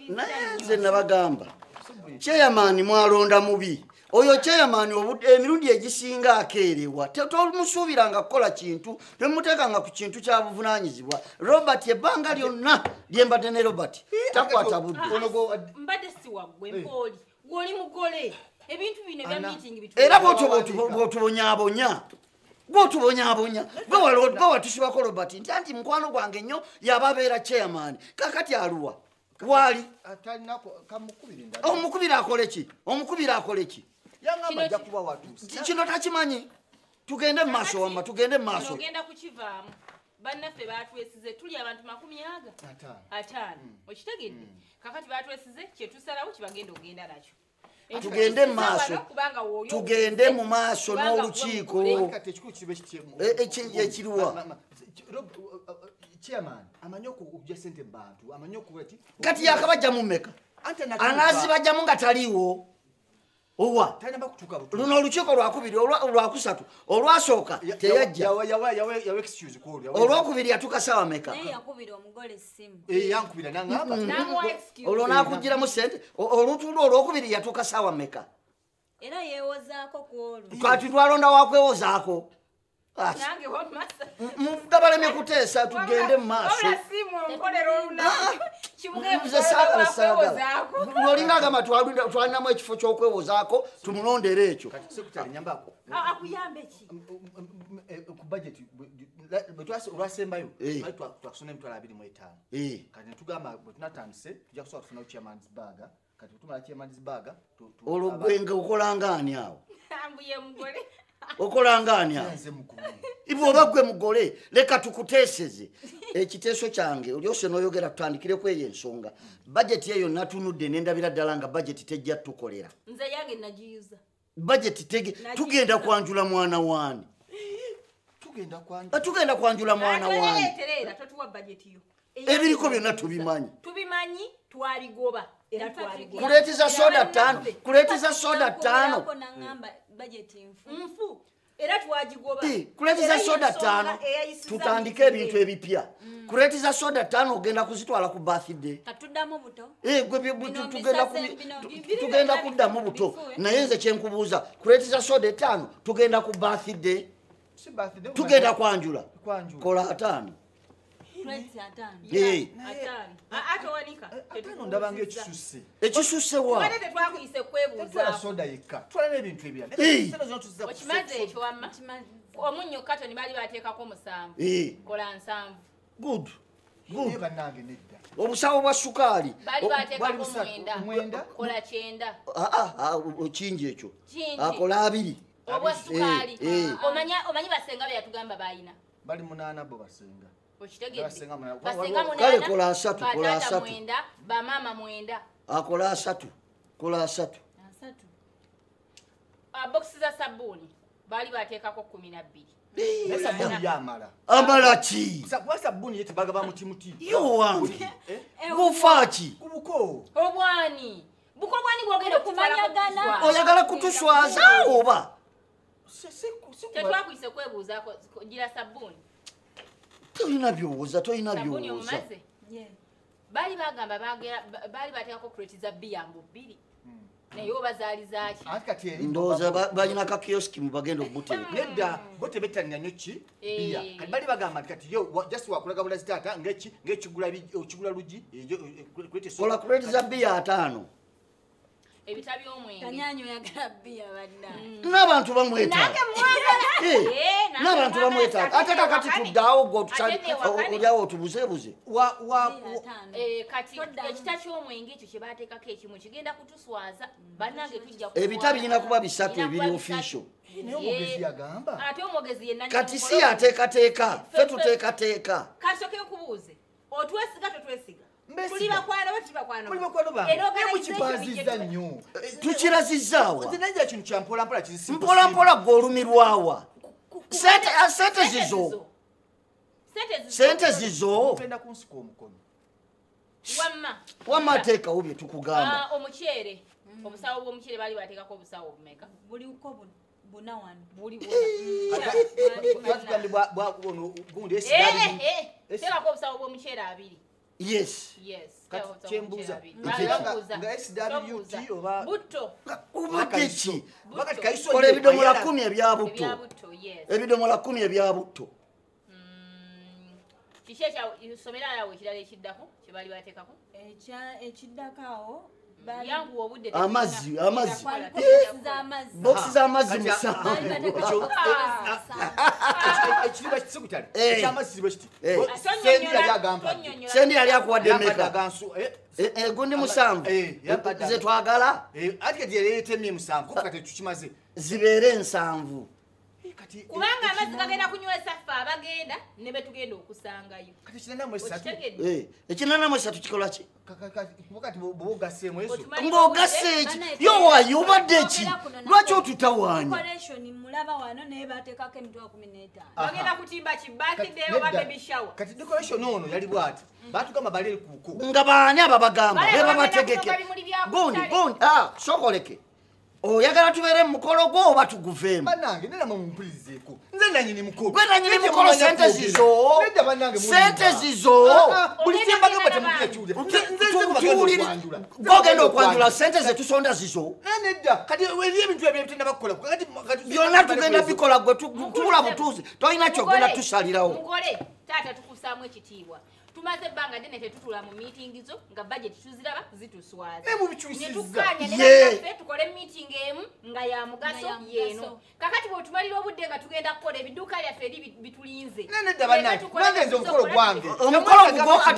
naye nze nabagamba chairman mwalonda mubi oyo chairman emirundi egisinga akeerewa tomusuubiranga kukola kintu temuteekanga ku kintu kya buvunaanyizibwa Robert ebbanga lyonna lyembadde ne Robert takwata budde mbadde si waggwe mpooli gw'oli mugole ebintu bino bya meeting bitu era bw'otubonyaabonya bwe watusibako Robert nti mukwano gwange nnyo yaba abeera chairman kakati aluwa wali omukubira akole ki kino takimanyi tugende mu maaso wamma tugende mu maaso ogenda kukivaamu bannaffe baatwesize tuli abantu 50 okitegedde kakati baatwesize kyetusalawo kibagenda ogenda nakyo tugende mu maaso n'olukiiko ekiriwa kati yakabajja mu mmeka anaazibajjamu nga taliiwo owa luno olukiiko lwakubiri olwakusatu olwasooka teyajja olwokubiri yatuka sawa meka olwo naakugiramu sente olutuulo olwokubiri yatuka sawa meka kati twalonda wakwewozaako mugabaleme kuteesa tugende mu maaso olinga agamba twalinamu ekifo ky'okwewozaako tumulondera ekyo olwasembayo twasona emitwalo 25 kati netugamba bwe tunatandise tujja kusobola tufunayo chairman's bag kati tumala chairman's bag olwo gwenga okolangaani awo okolangaani awo ibwe oba gwe mugole leka tukuteeseze ekiteeso kyange olyose n'oyogera tutandikire ku eyo ensonga bajeti eyo natunudde nendabira ddala nga bajeti tejja tukolera nze yange nagiyuza bajeti tugenda kwanjula mwana waani tugenda kwanjula mwana waani ebiriko byonna tubimanyi twaligoba era twaligoba kuleetiza soda 5 nfu era twagigoba kuleetiza soda 5 tutandike ebintu ebipya kuleetiza soda 5 ogenda kuzitwala ku birthday tugenda kuddamu buto naye nze kyenkubuuza kuleetiza soda 5 tugenda ku birthday tugenda kwanjula kola 5 ekisusse wa omunyo katoni bali bateekako 7 kola 7 good obusawo bwa sukaali bali bateekako 9 kola 9 kingi ekyo akola 2 obwa sukaali omanyi basenga be yatugamba bayina bali 8 bo basenga kale kola 3 bamama 9 akola 3 boxi za sabuni bali bateekako 12 amala ki sabuni yetebaga bamutimuti yo wange bufaaki obwani bwogenda kumanyagana oyagala kutuswaza oba tetwakwise kwebuuzaako gira sabuni toyina byowooza bali bagamba bali bateekako kreti za bbiya mbu 2 naye obazaalizaaki ndowooza balina kakioski mubagenda okubuteka nedda bo tebettanira nnyo ki bbiya kati bali bagamba kati yo just wakulaga bulazi taata ng'ekigula lugi kola kreti za bbiya 5 ebita by'omwenge kanyanyo yagala bbiya badda n'abantu bamwetaaga n'abantu bamwetaaga ate kakati tuddaawo olyawo otubuzeebuze kati ekita ky'omwenge ekyo kye baateekako ekimu kigenda kutuswaza bannange tujja ebita birina kuba 3 ebiri official ate omwogezi yenna kati si yateekateeka ffe tuteekateeka kasooke okubuuze otwesiga totwesiga tukirazizaawa mpolampola gweolumirwawa sente zizo wamma teekawo bye tukugamba omuceere obusawo bw'omuceere baali bateekako obusawo obumeka buliko buna wano teekako obusawo bw'omuceere 2 Yes. Chembuza. Nga SWT oba butto. Ubadde ki? Wakati kaiso Kola ebidomola 10 ebya butto. Ebidomola 10 ebya butto. Kishecha isomera yawe kirala ekiddako kibali batekako. Ekiddakaawo yangu obudde amazzi boxes z'amazzi musanvu ekiriba kisekutale ekyamazzi bwekiti sendi yali akuwadde meka gundi musanvu ze twagala ati kati yaleetemye musanvu kati tukimaze zibeere nsanvu kubanga amazzi gagenda kunywesa ffe abagenda ne betugenda okusangayo kati kinanamu esatu ekinanamu esatu kikola ki kati bogaseemu eso ng'ogase eki yowayo obadde ki lwaki otutawaanya mulaba wano naye bateekako emitwe 15 bagenda kutimba kibakiddeyo oba baby shower kati decoration ono yali bwati batugamba bali kuko nga baani ababaagamba beba bategeke gundi sokoleke oyagala tubeere mukolo gwo oba tuguveemu bannange nera mumpulizeeko nze nanyini mukolo gwe nanyini mukolo sente zizo buli kyembagamba temukira kiwulira gogenda okwanjula sente zetusonda zizo nedda kati eri ebintu ebyo tenda bakukola byonna tugenda bikola gwe tubula butuuzi tolina kyogenda tusalirawo mugole taata tukusaamu ekitiibwa tumaze ebbanga ddene tetutula mu meeting zo nga budget tuziraba zituswaza netukanya nenaffe tukole meeting emu nga ya mugaso yeeno kakati bwetumalira obudde nga tugenda kukola ebidduuka lyaffe eri bitulinze nedda bannange nangenze omukolo gwange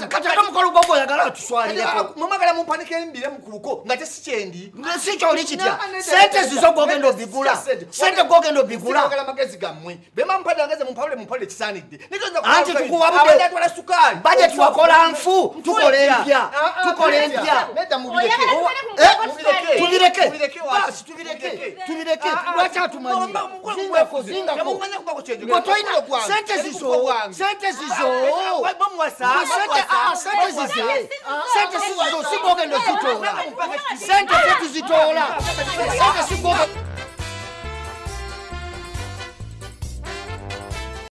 kati ate omukolo gwo gwoyagala tuswalireko mumagala mumpanike embire mukuluko nga tesikyendi si kyoli kitya sente zizo gwogenda obigula sente gwogenda obigula magezi gammwe bema mumpadangeze mumpawule kisaanidde anti tukuwa budde sukaali budget wakola nfu tukola empya tubireke lwaki atumanyi sente zizo sigogenda ozitoola sente tuzitoola sente sigogenda